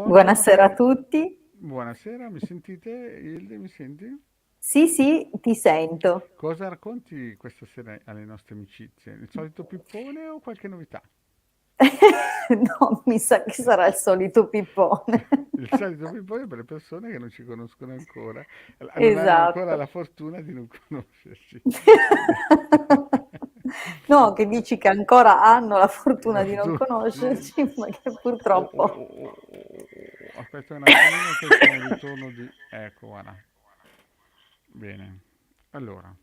Pronto? Buonasera a tutti. Buonasera, mi sentite? Ilde, mi senti? Sì, sì, ti sento. Cosa racconti questa sera alle nostre amicizie? Il solito pippone o qualche novità? No, mi sa che sarà il solito pippone. Il solito pippone per le persone che non ci conoscono ancora, non hanno ancora Esatto. la fortuna di non conoscerci. Quindi, No, che dici che ancora hanno la fortuna la di non fortuna, sì. conoscerci, ma che Oh, oh, purtroppo. oh, oh, oh. Aspetta un attimino che c'è un ritorno di... Ecco, guarda. Bene. Allora,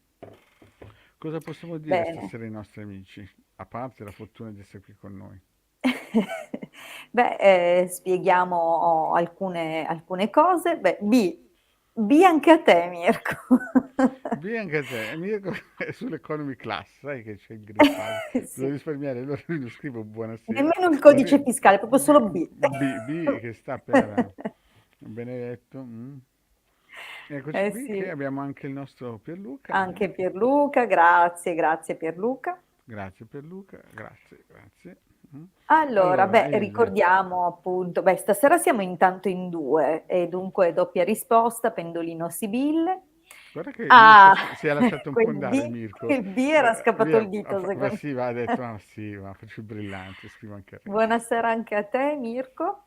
cosa possiamo dire Bene. stasera ai nostri amici? A parte la fortuna di essere qui con noi. Beh, spieghiamo alcune cose. Beh, B anche a te, Mirko. Via anche a te, Mirko è sull'economy class, sai che c'è il Green Pass, devo Sì. risparmiare, allora io non scrivo buonasera, Nemmeno il ma codice fiscale, proprio solo B. B che sta per Benedetto. Eccoci qui che Sì, abbiamo anche il nostro Pierluca. anche Pierluca, grazie, grazie Pierluca. Grazie Pierluca, grazie, grazie. Mm. Allora, Allora, beh, Ilde, ricordiamo appunto, beh, stasera siamo intanto in due e dunque doppia risposta, pendolino sibille. guarda che Mirko Ah, si è lasciato un po' andare, Mirko. quel B era scappato Via, il dito, ma secondo sì, va, ha detto, me. ma sì, ma faccio il brillante, scrivo anche a rete. Buonasera anche a te, Mirko.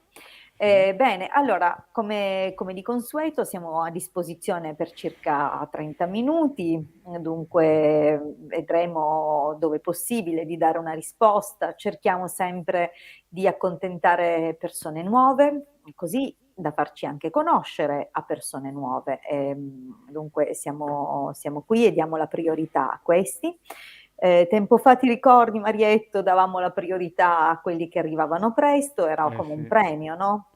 Mm. Bene, allora, come di consueto, siamo a disposizione per circa 30 minuti, dunque vedremo dove è possibile di dare una risposta. Cerchiamo sempre di accontentare persone nuove, così da farci anche conoscere a persone nuove. Dunque siamo qui e diamo la priorità a questi. Tempo fa ti ricordi, Marietto, davamo la priorità a quelli che arrivavano presto, era come un Sì. premio, no?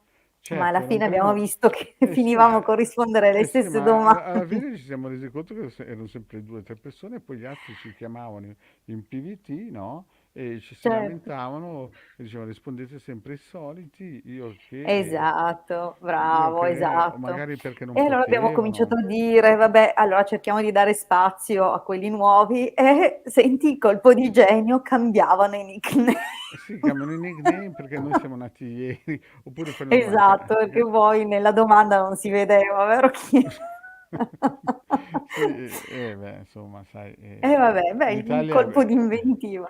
Ma alla Certo, era un fine abbiamo premio. visto che Sì, finivamo con rispondere le sì, stesse ma alla domande. fine ci siamo resi conto che erano sempre due o tre persone e poi gli altri ci chiamavano in PVT, no? E ci si Certo. lamentavano e dicevano rispondete sempre i soliti, Esatto, io bravo, che, o esatto. magari perché non E allora abbiamo cominciato potevano. a dire, vabbè, allora cerchiamo di dare spazio a quelli nuovi e senti, colpo di genio, cambiavano i nickname. Sì, cambiano i nickname perché noi siamo nati ieri, oppure fanno domande. Esatto, perché poi nella domanda non si vedeva, vero chi? Sì, beh, insomma, sai, E vabbè, beh, il l'Italia colpo di inventiva.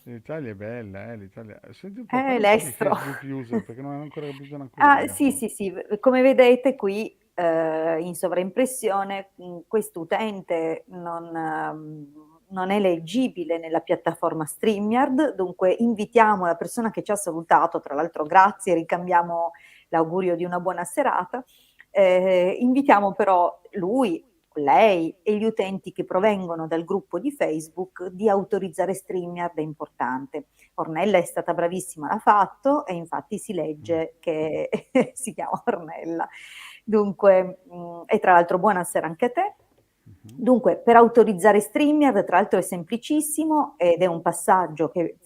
l'Italia è bella, l'Italia. Senti un po', parla un po' di L'estro. Facebook user perché non hanno ancora capito neanche Ah, loro. sì, sì, sì, come vedete qui in sovraimpressione questo utente non è leggibile nella piattaforma StreamYard, dunque invitiamo la persona che ci ha salutato, tra l'altro grazie, ricambiamo l'augurio di una buona serata, invitiamo però lui, lei e gli utenti che provengono dal gruppo di Facebook di autorizzare StreamYard, è importante. Ornella è stata bravissima, l'ha fatto e infatti si Mm. legge che si chiama Ornella. Dunque, e tra l'altro buonasera anche a te. Mhm. Dunque, per autorizzare StreamYard, tra l'altro è semplicissimo ed è un passaggio che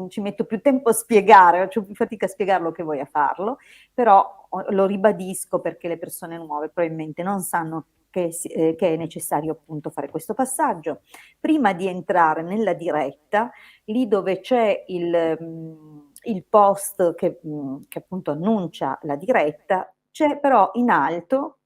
ci metto più tempo a spiegare, faccio più fatica a spiegarlo che voi a farlo, però lo ribadisco perché le persone nuove probabilmente non sanno che è necessario appunto fare questo passaggio. Prima di entrare nella diretta, lì dove c'è il post che appunto annuncia la diretta, c'è però in alto,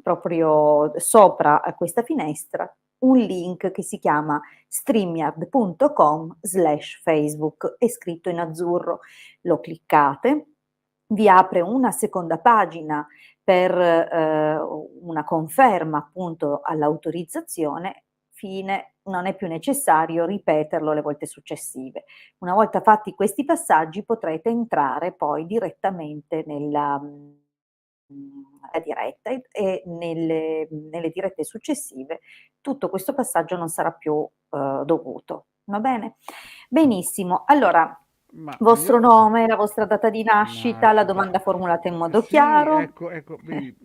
proprio sopra a questa finestra, un link che si chiama streamyard.com/Facebook, è scritto in azzurro. Lo cliccate, vi apre una seconda pagina per una conferma appunto all'autorizzazione, fine, non è più necessario ripeterlo le volte successive. Una volta fatti questi passaggi potrete entrare poi direttamente la diretta e nelle dirette successive tutto questo passaggio non sarà più dovuto. Va bene? Benissimo. Allora, Ma vostro io nome, la vostra data di nascita, la nascita. domanda formulata in modo Sì, chiaro. ecco, vedi,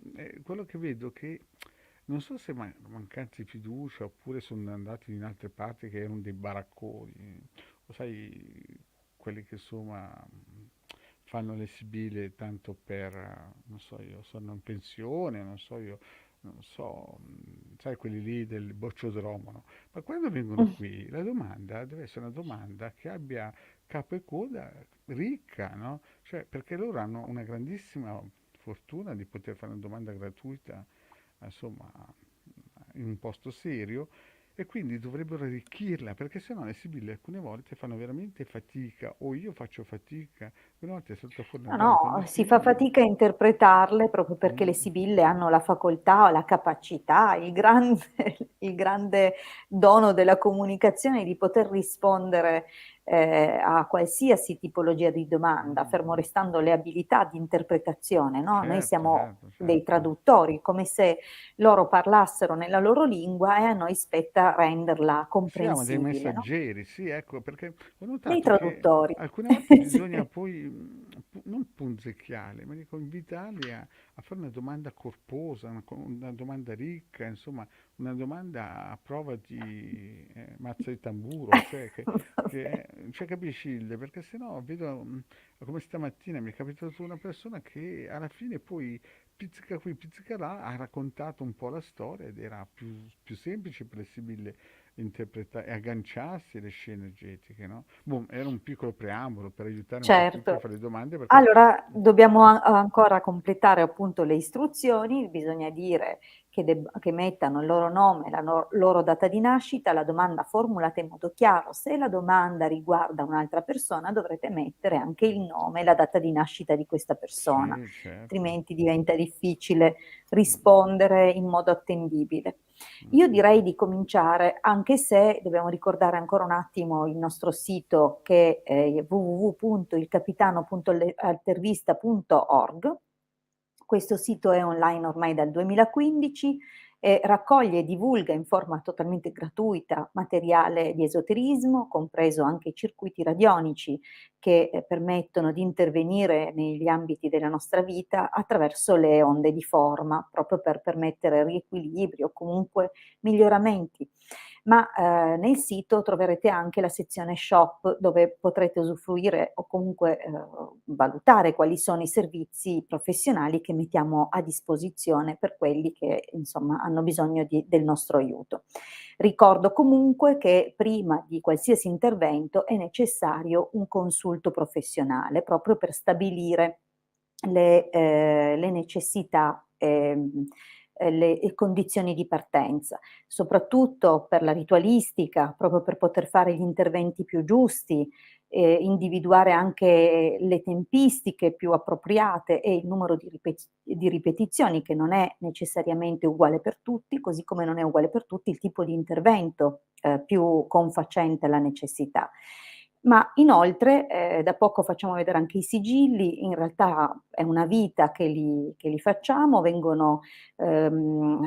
quello che vedo che non so se mancanza di fiducia oppure sono andati in altre parti che erano dei baracconi, o sai, quelli che insomma fanno le sibille tanto per, non so io, sono in pensione, non so io, non so, sai quelli lì del bocciodromo, no? Ma quando vengono qui la domanda deve essere una domanda che abbia capo e coda ricca, no? Cioè, perché loro hanno una grandissima fortuna di poter fare una domanda gratuita, insomma, in un posto serio, e quindi dovrebbero arricchirla, perché sennò le sibille alcune volte fanno veramente fatica, o io faccio fatica. Una volta è saltato fuori una No, donna con due no, si fa figli. fatica a interpretarle proprio perché le Mm, sibille hanno la facoltà, la capacità, il grande dono della comunicazione di poter rispondere a qualsiasi tipologia di domanda, fermo mm, restando le abilità di interpretazione, no? Noi certo, siamo certo, dei certo. traduttori, come se loro parlassero nella loro lingua e a noi spetta renderla Siamo dei comprensibile, no? messaggeri, sì, ecco, perché ho Dei notato che traduttori. alcune volte bisogna Sì. poi, non punzecchiarli, ma dico, invitarli a fare una domanda corposa, una domanda ricca, insomma, una domanda a prova di mazza di tamburo, cioè, cioè capisci, perché sennò vedo, come stamattina mi è capitato una persona che alla fine poi pizzica qui, pizzica là, ha raccontato un po' la storia ed era più semplice per le sibille interpretare e agganciarsi alle scene energetiche, no? Boh, era un piccolo preambolo per aiutare un po' tutti a Certo. fare le domande perché Allora dobbiamo ancora completare appunto le istruzioni, bisogna dire che mettano il loro nome, la loro data di nascita, la domanda formulata in modo chiaro. Se la domanda riguarda un'altra persona, dovrete mettere anche il nome e la data di nascita di questa persona, sì, certo. altrimenti diventa difficile rispondere in modo attendibile. Mm, Io mm, direi di cominciare, anche se dobbiamo ricordare ancora un attimo il nostro sito che è www.ilcapitano.altervista.org. Questo sito è online ormai dal 2015 e raccoglie e divulga in forma totalmente gratuita materiale di esoterismo, compreso anche i circuiti radionici che permettono di intervenire negli ambiti della nostra vita attraverso le onde di forma, proprio per permettere riequilibri o comunque miglioramenti. Ma nel sito troverete anche la sezione shop dove potrete usufruire o comunque valutare quali sono i servizi professionali che mettiamo a disposizione per quelli che insomma hanno bisogno del nostro aiuto. Ricordo comunque che prima di qualsiasi intervento è necessario un consulto professionale proprio per stabilire le necessità le condizioni di partenza, soprattutto per la ritualistica, proprio per poter fare gli interventi più giusti, individuare anche le tempistiche più appropriate e il numero di ripetizioni che non è necessariamente uguale per tutti, così come non è uguale per tutti il tipo di intervento più confacente alla necessità. Ma inoltre, da poco facciamo vedere anche i sigilli, in realtà è una vita che li facciamo, vengono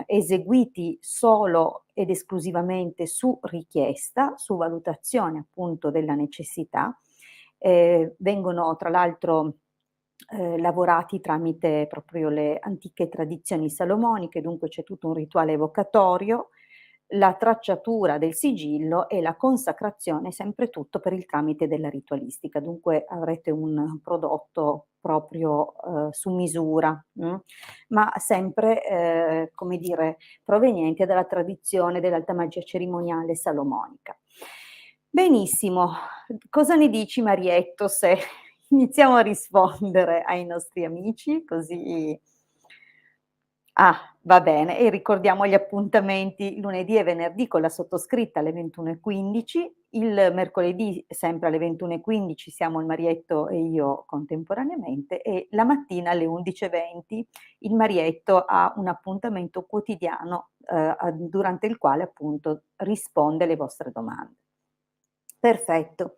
eseguiti solo ed esclusivamente su richiesta, su valutazione appunto della necessità. Vengono tra l'altro lavorati tramite proprio le antiche tradizioni salomoniche, dunque c'è tutto un rituale evocatorio, la tracciatura del sigillo e la consacrazione, sempre tutto per il tramite della ritualistica. Dunque avrete un prodotto proprio su misura, ma sempre, come dire, proveniente dalla tradizione dell'alta magia cerimoniale salomonica. Benissimo, cosa ne dici Marietto se iniziamo a rispondere ai nostri amici così va bene e ricordiamo gli appuntamenti lunedì e venerdì con la sottoscritta alle 21:15, il mercoledì sempre alle 21:15 siamo il Marietto e io contemporaneamente e la mattina alle 11:20 il Marietto ha un appuntamento quotidiano, durante il quale appunto risponde alle vostre domande. Perfetto,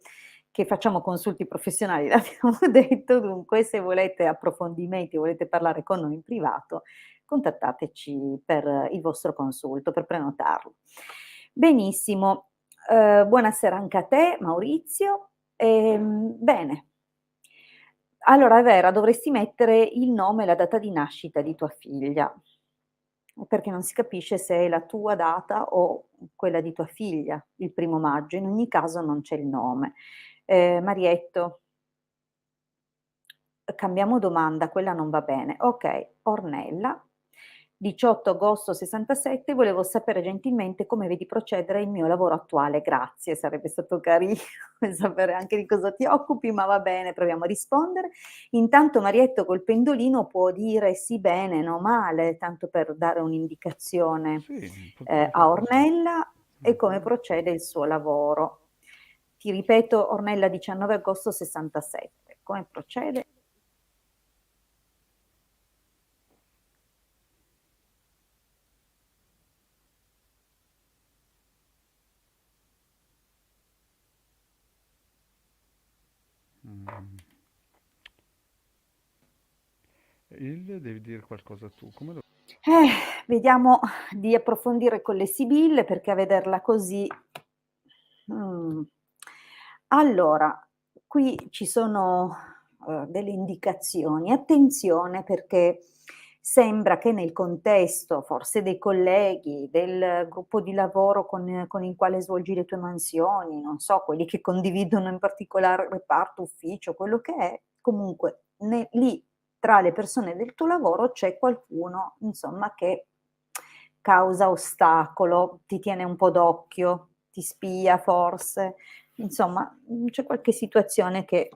che facciamo consulti professionali l'abbiamo detto, dunque se volete approfondimenti, volete parlare con noi in privato, contattateci per il vostro consulto, per prenotarlo. Benissimo, buonasera anche a te Maurizio. Bene, allora Vera dovresti mettere il nome e la data di nascita di tua figlia, perché non si capisce se è la tua data o quella di tua figlia, il 1° maggio, in ogni caso non c'è il nome. Marietto, cambiamo domanda, quella non va bene. Okay, Ornella. 18 agosto 67, volevo sapere gentilmente come vedi procedere il mio lavoro attuale. Grazie, sarebbe stato carino sapere anche di cosa ti occupi, ma va bene, proviamo a rispondere. Intanto Marietto col pendolino può dire sì bene, no male, tanto per dare un'indicazione Sì, potrebbe a così. Ornella e come procede il suo lavoro. Ti ripeto, Ornella 19 agosto 67. Come procede? Mm. Il devi dire qualcosa tu, come lo... Vediamo di approfondire con le sibille perché a vederla così. Mh. Allora, qui ci sono, delle indicazioni. Attenzione perché sembra che nel contesto, forse dei colleghi, del gruppo di lavoro con il quale svolgi le tue mansioni, non so, quelli che condividono in particolare reparto, ufficio, quello che è, comunque lì tra le persone del tuo lavoro c'è qualcuno, insomma, che causa ostacolo, ti tiene un po' d'occhio, ti spia forse, insomma, c'è qualche situazione che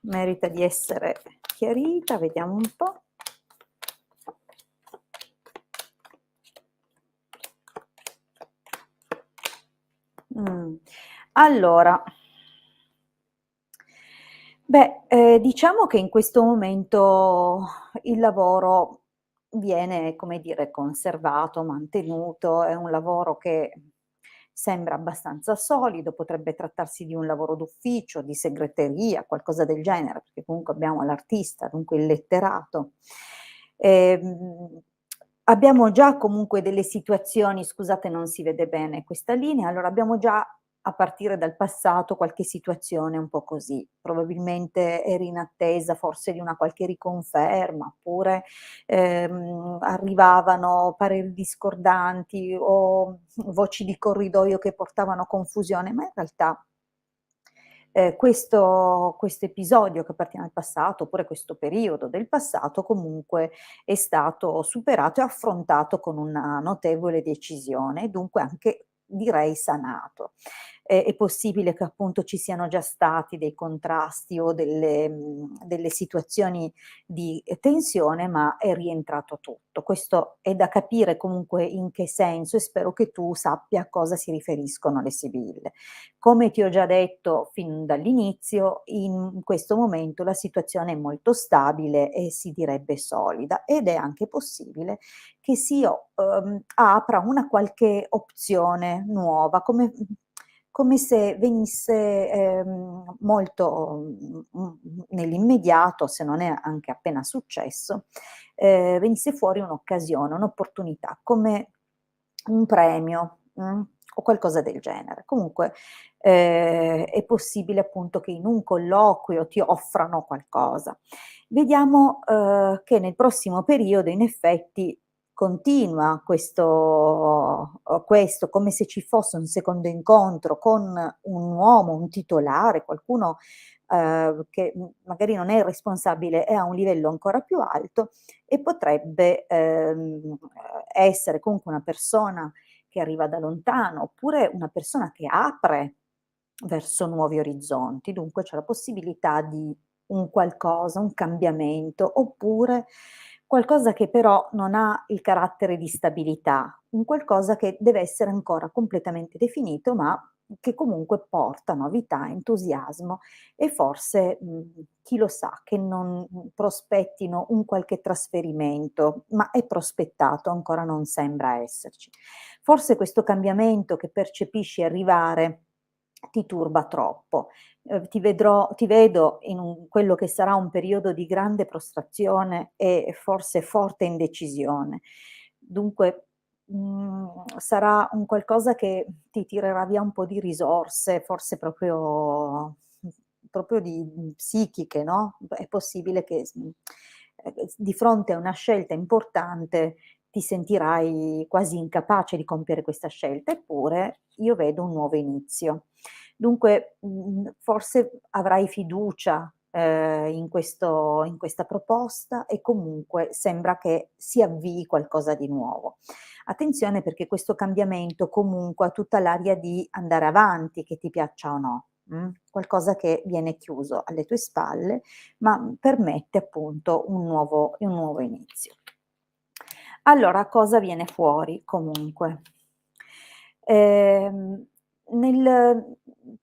merita di essere chiarita, vediamo un po'. Mh. Allora, beh, diciamo che in questo momento il lavoro viene, come dire, conservato, mantenuto, è un lavoro che sembra abbastanza solido, potrebbe trattarsi di un lavoro d'ufficio, di segreteria, qualcosa del genere, perché comunque abbiamo l'artista, dunque il letterato. Ehm, Abbiamo già comunque delle situazioni, scusate non si vede bene questa linea, allora abbiamo già a partire dal passato qualche situazione un po' così. Probabilmente eri in attesa forse di una qualche riconferma, oppure, arrivavano pareri discordanti o voci di corridoio che portavano confusione, ma in realtà questo episodio che appartiene al passato, oppure questo periodo del passato, comunque è stato superato e affrontato con una notevole decisione e dunque anche direi sanato. È possibile che appunto ci siano già stati dei contrasti o delle situazioni di tensione, ma è rientrato tutto. Questo è da capire comunque in che senso e spero che tu sappia a cosa si riferiscono le sibille. Come ti ho già detto fin dall'inizio, in questo momento la situazione è molto stabile e si direbbe solida ed è anche possibile che apra una qualche opzione nuova, come se venisse molto nell'immediato, se non è anche appena successo, venisse fuori un'occasione, un'opportunità, come un premio, o qualcosa del genere. Comunque, è possibile appunto che in un colloquio ti offrano qualcosa. Vediamo, che nel prossimo periodo in effetti continua questo come se ci fosse un secondo incontro con un uomo, un titolare, qualcuno, che, magari non è il responsabile, è a un livello ancora più alto e potrebbe, essere comunque una persona che arriva da lontano, oppure una persona che apre verso nuovi orizzonti. Dunque c'è la possibilità di un qualcosa, un cambiamento, oppure qualcosa che però non ha il carattere di stabilità, un qualcosa che deve essere ancora completamente definito, ma che comunque porta novità, entusiasmo e forse, chi lo sa, che non prospettino un qualche trasferimento, ma è prospettato, ancora non sembra esserci. Forse questo cambiamento che percepisci arrivare ti turba troppo. Ti vedo in quello che sarà un periodo di grande prostrazione e forse forte indecisione. Dunque, sarà un qualcosa che ti tirerà via un po' di risorse, forse proprio psichiche, no, è possibile che di fronte a una scelta importante ti sentirai quasi incapace di compiere questa scelta, eppure io vedo un nuovo inizio. Dunque, forse avrai fiducia, in questa proposta e comunque sembra che si avvii qualcosa di nuovo. Attenzione perché questo cambiamento comunque ha tutta l'aria di andare avanti, che ti piaccia o no, qualcosa che viene chiuso alle tue spalle, ma permette appunto un nuovo inizio. Allora, cosa viene fuori comunque? Ehm,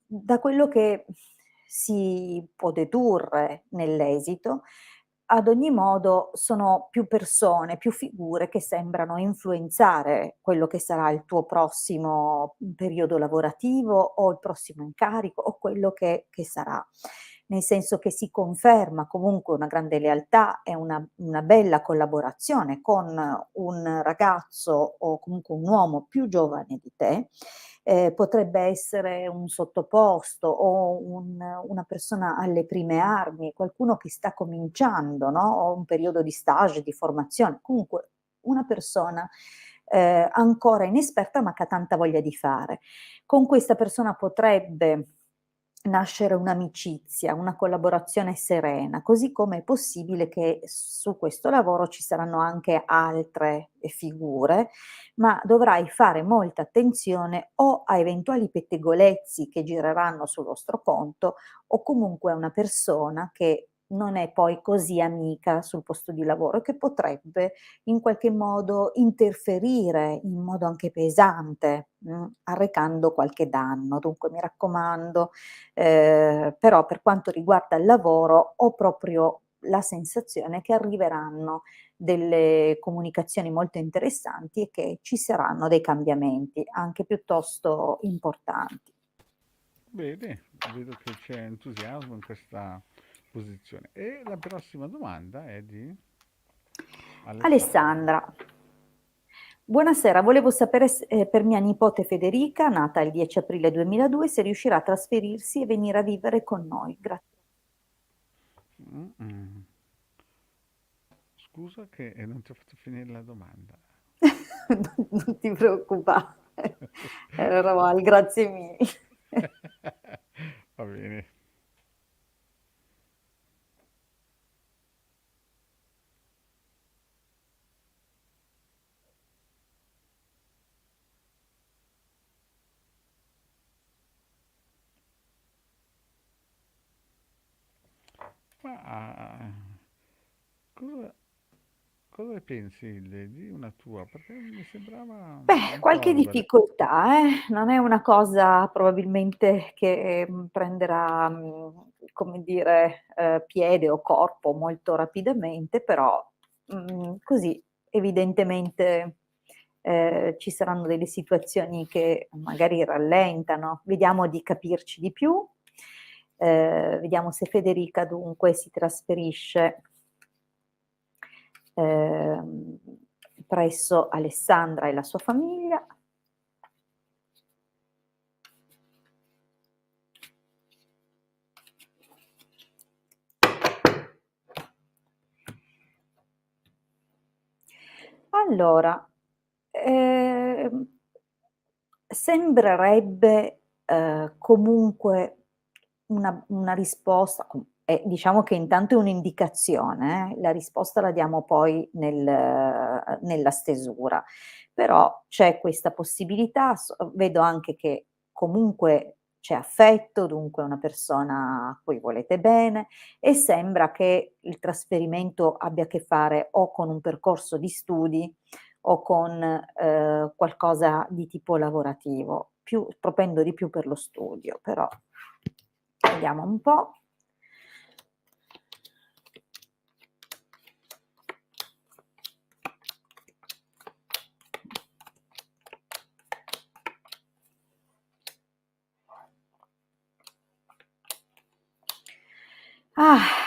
da quello che si può dedurre nell'esito, ad ogni modo sono più persone, più figure che sembrano influenzare quello che sarà il tuo prossimo periodo lavorativo o il prossimo incarico o quello che sarà. Nel senso che si conferma comunque una grande lealtà e una bella collaborazione con un ragazzo o comunque un uomo più giovane di te, potrebbe essere un sottoposto o una persona alle prime armi, qualcuno che sta cominciando, no, o un periodo di stage, di formazione, comunque una persona, ancora inesperta ma che ha tanta voglia di fare. Con questa persona potrebbe nascere un'amicizia, una collaborazione serena, così come è possibile che su questo lavoro ci saranno anche altre figure, ma dovrai fare molta attenzione o a eventuali pettegolezzi che gireranno sul vostro conto o comunque a una persona che non è poi così amica sul posto di lavoro e che potrebbe in qualche modo interferire in modo anche pesante, arrecando qualche danno. Dunque mi raccomando, però per quanto riguarda il lavoro ho proprio la sensazione che arriveranno delle comunicazioni molto interessanti e che ci saranno dei cambiamenti anche piuttosto importanti. Bene, vedo che c'è entusiasmo in questa posizione. E la prossima domanda è di Alessandra. Alessandra, buonasera, volevo sapere per mia nipote Federica, nata il 10 aprile 2002, se riuscirà a trasferirsi e venire a vivere con noi. Grazie. Mm-mm. Scusa che non ti ho fatto finire la domanda. Non ti preoccupare, eravamo al grazie mille. Va bene. Ma cosa, cosa ne pensi di una tua? Perché mi sembrava Beh, un po' qualche roba. difficoltà, non è una cosa probabilmente che, prenderà, come dire, piede o corpo molto rapidamente, però, così evidentemente, ci saranno delle situazioni che magari rallentano. Vediamo di capirci di più, vediamo se Federica dunque si trasferisce ehm, presso Alessandra e la sua famiglia. Allora, ehm, sembrerebbe, comunque una risposta diciamo che intanto è un'indicazione, la risposta la diamo poi nella stesura. Però c'è questa possibilità, vedo anche che comunque c'è affetto, dunque è una persona a cui volete bene e sembra che il trasferimento abbia a che fare o con un percorso di studi o con, qualcosa di tipo lavorativo. Propendo di più per lo studio, però vediamo un po'.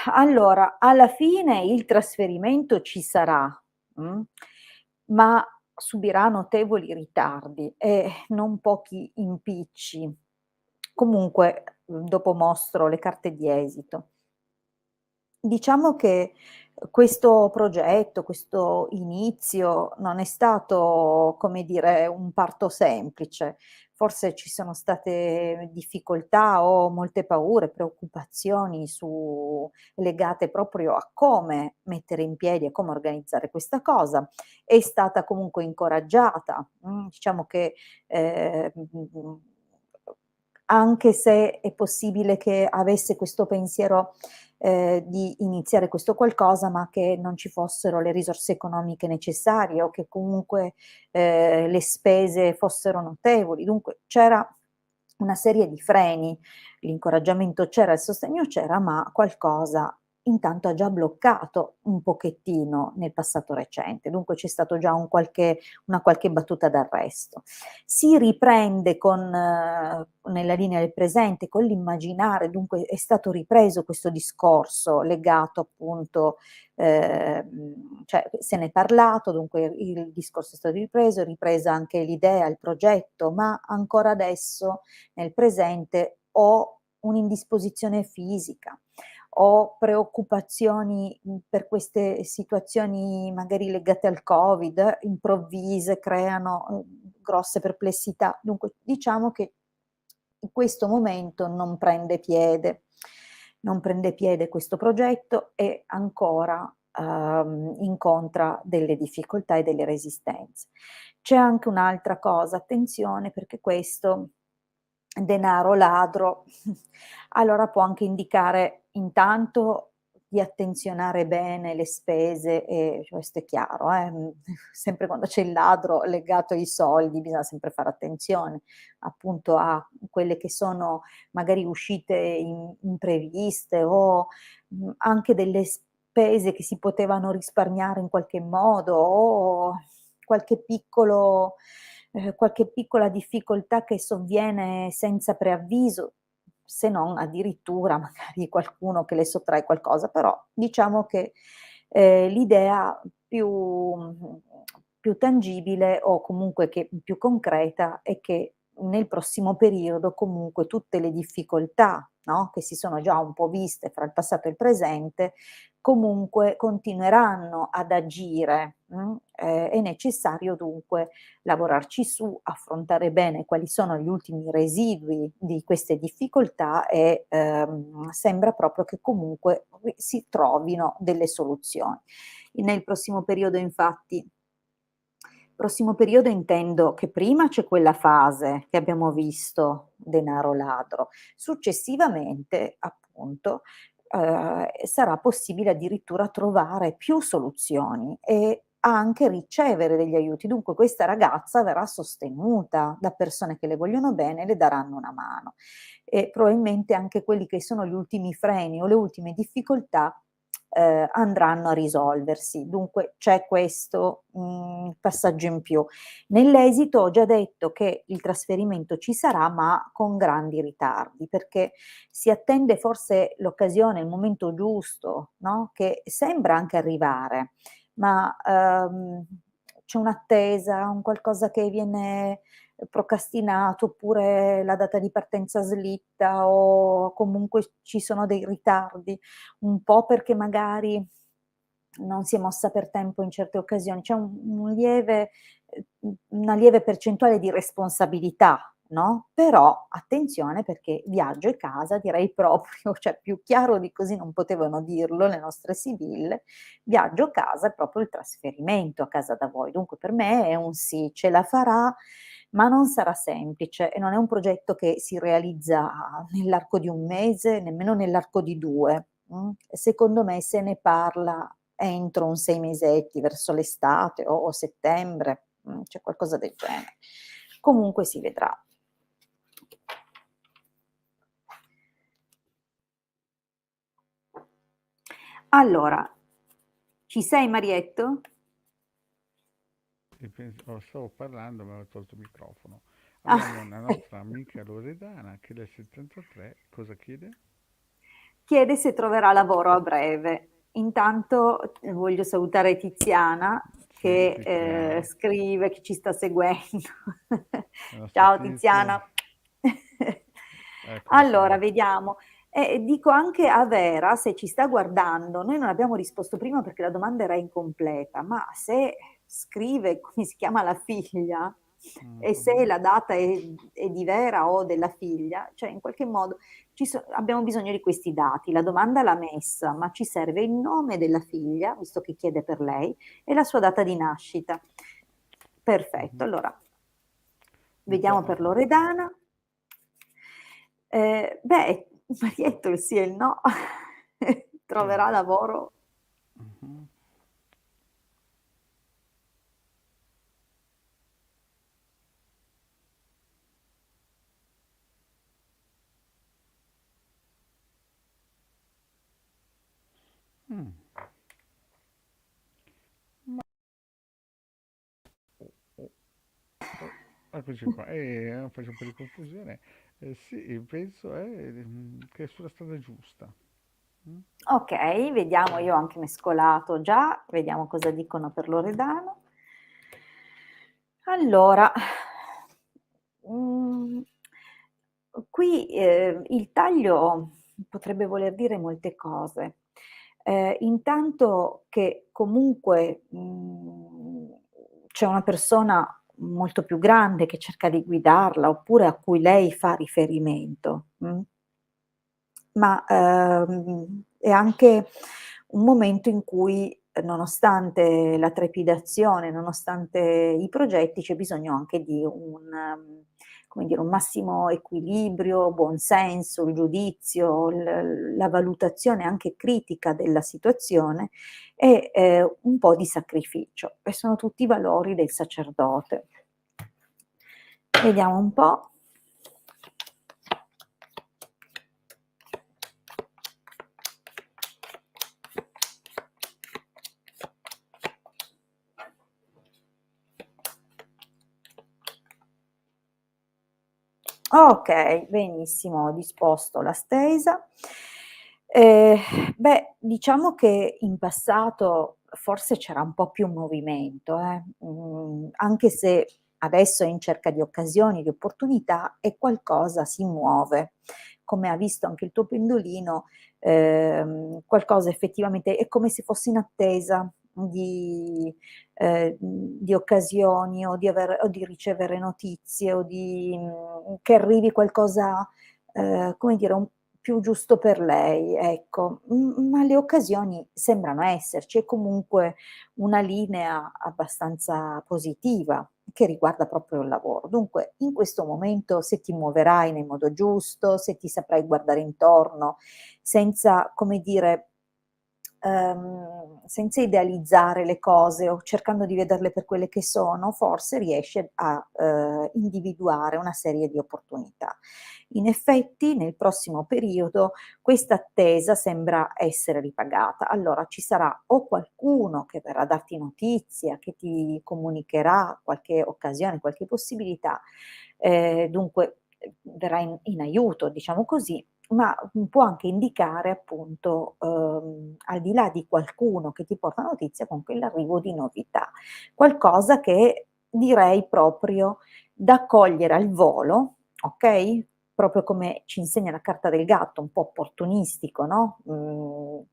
Allora, alla fine il trasferimento ci sarà, ma subirà notevoli ritardi e non pochi impicci. Comunque, dopo mostro le carte di esito. Diciamo che questo progetto, questo inizio non è stato, come dire, un parto semplice. Forse ci sono state difficoltà o molte paure, preoccupazioni legate proprio a come mettere in piedi e come organizzare questa cosa. È stata comunque incoraggiata. Diciamo che eh, anche se è possibile che avesse questo pensiero di iniziare questo qualcosa, ma che non ci fossero le risorse economiche necessarie o che comunque le spese fossero notevoli. Dunque c'era una serie di freni, l'incoraggiamento c'era, il sostegno c'era, ma qualcosa intanto ha già bloccato un pochettino nel passato recente. Dunque c'è stato già una qualche battuta d'arresto. Si riprende nella linea del presente, con l'immaginare, dunque è stato ripreso questo discorso legato appunto, cioè se ne è parlato, dunque il discorso è stato ripreso, è ripresa anche l'idea, il progetto, ma ancora adesso nel presente ho un'indisposizione fisica, ho preoccupazioni per queste situazioni magari legate al Covid, improvvise, creano grosse perplessità. Dunque diciamo che in questo momento non prende piede questo progetto e ancora incontra delle difficoltà e delle resistenze. C'è anche un'altra cosa, attenzione perché questo denaro ladro, allora può anche indicare intanto di attenzionare bene le spese, e questo è chiaro, sempre quando c'è il ladro legato ai soldi bisogna sempre fare attenzione appunto a quelle che sono magari uscite impreviste o anche delle spese che si potevano risparmiare in qualche modo o qualche qualche piccola difficoltà che sovviene senza preavviso, se non addirittura magari qualcuno che le sottrae qualcosa, però diciamo che l'idea più tangibile o comunque che più concreta è che nel prossimo periodo comunque tutte le difficoltà, no, che si sono già un po' viste fra il passato e il presente, comunque continueranno ad agire. È necessario dunque lavorarci su, affrontare bene quali sono gli ultimi residui di queste difficoltà e sembra proprio che comunque si trovino delle soluzioni. Nel prossimo periodo, infatti, prossimo periodo intendo che prima c'è quella fase che abbiamo visto, denaro ladro, successivamente appunto sarà possibile addirittura trovare più soluzioni e anche ricevere degli aiuti. Dunque questa ragazza verrà sostenuta da persone che le vogliono bene e le daranno una mano. E probabilmente anche quelli che sono gli ultimi freni o le ultime difficoltà andranno a risolversi. Dunque c'è questo passaggio in più. Nell'esito ho già detto che il trasferimento ci sarà, ma con grandi ritardi, perché si attende forse l'occasione, il momento giusto, no? Che sembra anche arrivare, ma c'è un'attesa, un qualcosa che viene procrastinato oppure la data di partenza slitta o comunque ci sono dei ritardi, un po' perché magari non si è mossa per tempo in certe occasioni, c'è una lieve percentuale di responsabilità, no? Però attenzione perché viaggio e casa direi proprio, cioè più chiaro di così non potevano dirlo le nostre Sibylle, viaggio casa è proprio il trasferimento a casa da voi. Dunque per me è un sì, ce la farà, ma non sarà semplice e non è un progetto che si realizza nell'arco di un mese, nemmeno nell'arco di due. Secondo me se ne parla entro un 6 mesetti, verso l'estate o settembre, c'è qualcosa del genere. Comunque si vedrà. Allora, ci sei Marietto? Stavo parlando, ma ho tolto il microfono. Abbiamo una nostra amica Loredana che del 73, cosa chiede? Chiede se troverà lavoro a breve. Intanto voglio salutare Tiziana Sì, che Tiziana, scrive, che ci sta seguendo. la nostra Ciao Tizi, Tiziana. eccola Allora, qua. vediamo. E dico anche a Vera, se ci sta guardando, noi non abbiamo risposto prima perché la domanda era incompleta, ma se scrive come si chiama la figlia e se Mhm. la data è di Vera o della figlia, cioè in qualche modo abbiamo bisogno di questi dati. La domanda l'ha messa, ma ci serve il nome della figlia, visto che chiede per lei, e la sua data di nascita. Perfetto, Mhm. allora vediamo Beh, per Loredana. Beh, Marietto il sì e il no, troverà eh, lavoro. mhm. Mm. Ma, eccoci qua, faccio un po' di confusione. Sì, penso che è sulla strada giusta. Mm? Ok, vediamo, io ho anche mescolato già, vediamo cosa dicono per Loredano. Allora, mm, qui il taglio potrebbe voler dire molte cose. Intanto che comunque c'è una persona molto più grande che cerca di guidarla oppure a cui lei fa riferimento. Ma è anche un momento in cui, nonostante la trepidazione, nonostante i progetti, c'è bisogno anche di come dire, un massimo equilibrio, buon senso, il giudizio, la valutazione anche critica della situazione e un po' di sacrificio. E sono tutti valori del sacerdote. Vediamo un po'. Ok, benissimo, ho disposto la stesa. Eh, diciamo che in passato forse c'era un po' più movimento, anche se adesso è in cerca di occasioni, di opportunità e qualcosa si muove. Come ha visto anche il tuo pendolino, qualcosa effettivamente è come se fosse in attesa di occasioni o di ricevere notizie o che arrivi qualcosa, come dire, più giusto per lei, ecco. Ma le occasioni sembrano esserci, è comunque una linea abbastanza positiva che riguarda proprio il lavoro. Dunque, in questo momento, se ti muoverai nel modo giusto, se ti saprai guardare intorno, senza, come dire, senza idealizzare le cose o cercando di vederle per quelle che sono, forse riesce a individuare una serie di opportunità. In effetti, nel prossimo periodo, questa attesa sembra essere ripagata. Allora ci sarà o qualcuno che verrà a darti notizia, che ti comunicherà qualche occasione, qualche possibilità, dunque verrà in aiuto, diciamo così, ma può anche indicare appunto, al di là di qualcuno che ti porta notizia, comunque l'arrivo di novità. Qualcosa che direi proprio da cogliere al volo, okay, proprio come ci insegna la carta del gatto, un po' opportunistico, no,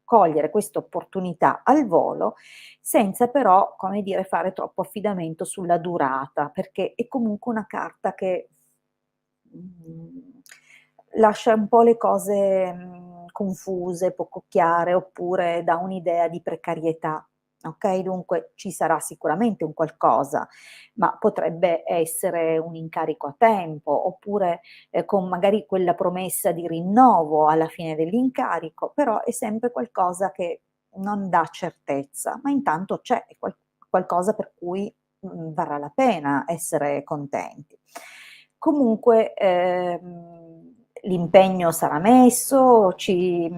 cogliere questa opportunità al volo, senza però, come dire, fare troppo affidamento sulla durata, perché è comunque una carta che Mhmm, lascia un po' le cose, confuse, poco chiare, oppure dà un'idea di precarietà, okay, dunque ci sarà sicuramente un qualcosa, ma potrebbe essere un incarico a tempo, oppure, con magari quella promessa di rinnovo alla fine dell'incarico, però è sempre qualcosa che non dà certezza, ma intanto c'è, è qualcosa per cui, varrà la pena essere contenti. Comunque, l'impegno sarà messo, ci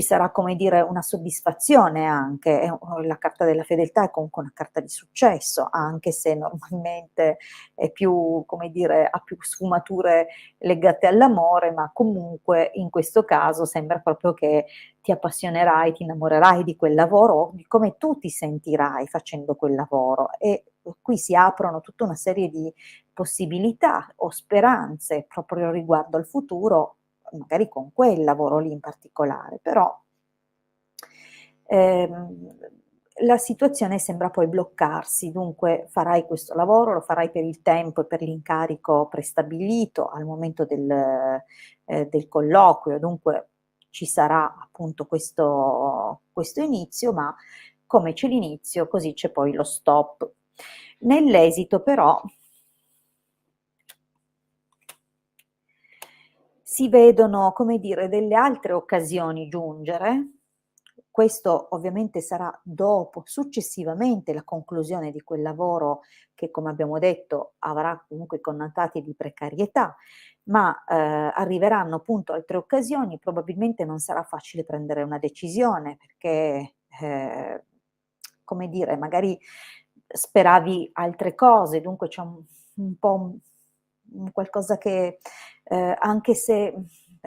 sarà, come dire, una soddisfazione anche. La carta della fedeltà è comunque una carta di successo, anche se normalmente è più, come dire, ha più sfumature legate all'amore, ma comunque in questo caso sembra proprio che ti appassionerai, ti innamorerai di quel lavoro, di come tu ti sentirai facendo quel lavoro e qui si aprono tutta una serie di possibilità o speranze proprio riguardo al futuro, magari con quel lavoro lì in particolare, però ehm, la situazione sembra poi bloccarsi, dunque farai questo lavoro, lo farai per il tempo e per l'incarico prestabilito al momento del colloquio, dunque ci sarà appunto questo inizio, ma come c'è l'inizio, così c'è poi lo stop. Nell'esito però si vedono, come dire, delle altre occasioni giungere. Questo ovviamente sarà dopo, successivamente la conclusione di quel lavoro che, come abbiamo detto, avrà comunque connotati di precarietà, ma arriveranno appunto altre occasioni, probabilmente non sarà facile prendere una decisione perché, come dire, magari speravi altre cose, dunque c'è un po' un qualcosa che, anche se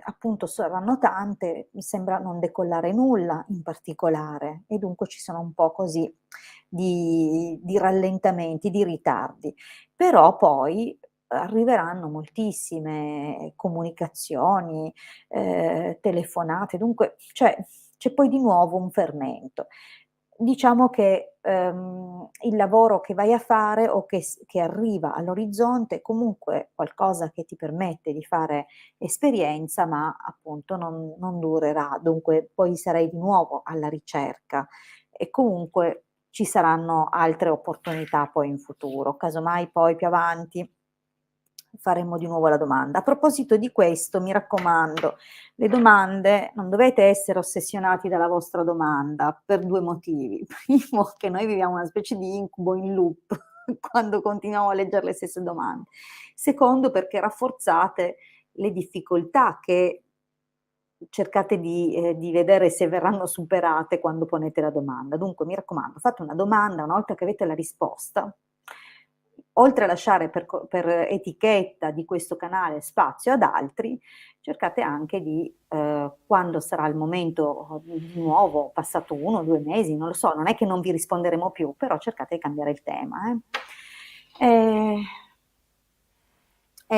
appunto saranno tante, mi sembra non decollare nulla in particolare e dunque ci sono un po' così di rallentamenti, di ritardi. Però poi arriveranno moltissime comunicazioni, telefonate, dunque cioè c'è poi di nuovo un fermento. Diciamo che, il lavoro che vai a fare o che arriva all'orizzonte è comunque qualcosa che ti permette di fare esperienza, ma appunto non durerà, dunque poi sarai di nuovo alla ricerca e comunque ci saranno altre opportunità poi in futuro. Casomai poi più avanti faremo di nuovo la domanda. A proposito di questo, mi raccomando, le domande non dovete essere ossessionati dalla vostra domanda per 2 motivi. Primo, che noi viviamo una specie di incubo in loop quando continuiamo a leggere le stesse domande. Secondo, perché rafforzate le difficoltà che cercate di vedere se verranno superate quando ponete la domanda. Dunque, mi raccomando, fate una domanda, una volta che avete la risposta, oltre a lasciare per etichetta di questo canale spazio ad altri, cercate anche di, quando sarà il momento di nuovo, passato 1 o 2 mesi, non lo so, non è che non vi risponderemo più, però cercate di cambiare il tema,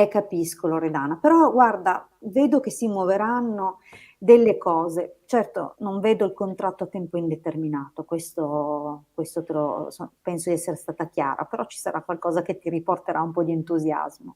capisco Loredana, però guarda, vedo che si muoveranno delle cose. Certo, non vedo il contratto a tempo indeterminato, questo penso di essere stata chiara, però ci sarà qualcosa che ti riporterà un po' di entusiasmo.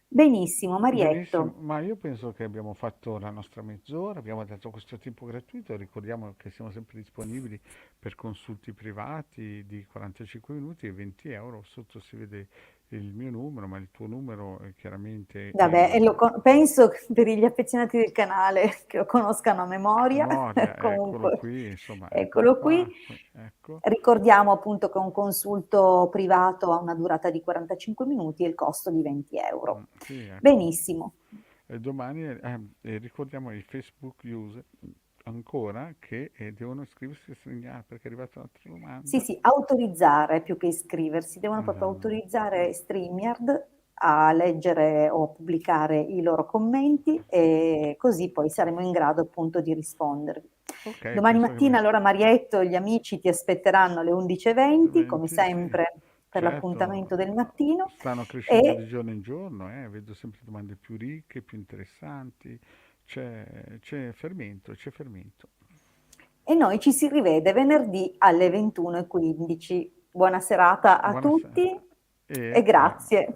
Benissimo, Benissimo, Marietto. ma io penso che abbiamo fatto la nostra mezz'ora, abbiamo dato questo tempo gratuito, ricordiamo che siamo sempre disponibili per consulti privati di 45 minuti e 20 euro, sotto si vede il mio numero, ma il tuo numero chiaramente Vabbè, e penso che per gli affezionati del canale che lo conoscano a a memoria, memoria, eccolo comunque, qui, insomma, eccolo eccolo qui. qua, ecco. Ricordiamo appunto che un consulto privato ha una durata di 45 minuti e il costo di 20 euro. Sì, ecco. Benissimo. E domani ricordiamo i Facebook user ancora che devono iscriversi a segnare perché è arrivata un'altra Sì, domanda. sì, autorizzare più che iscriversi, devono proprio Esatto. autorizzare StreamYard a leggere o pubblicare i loro commenti e così poi saremo in grado appunto di rispondervi. Ok, Domani penso che mattina allora Marietto e gli amici ti aspetteranno alle 11:20, come 20, sì, sempre per l'appuntamento certo, del mattino stanno crescendo di e, giorno in giorno, vedo sempre domande più ricche, più interessanti, c'è fermento, c'è fermento. e noi ci si rivede venerdì alle 21:15. Buona serata a Buonasera tutti e e grazie.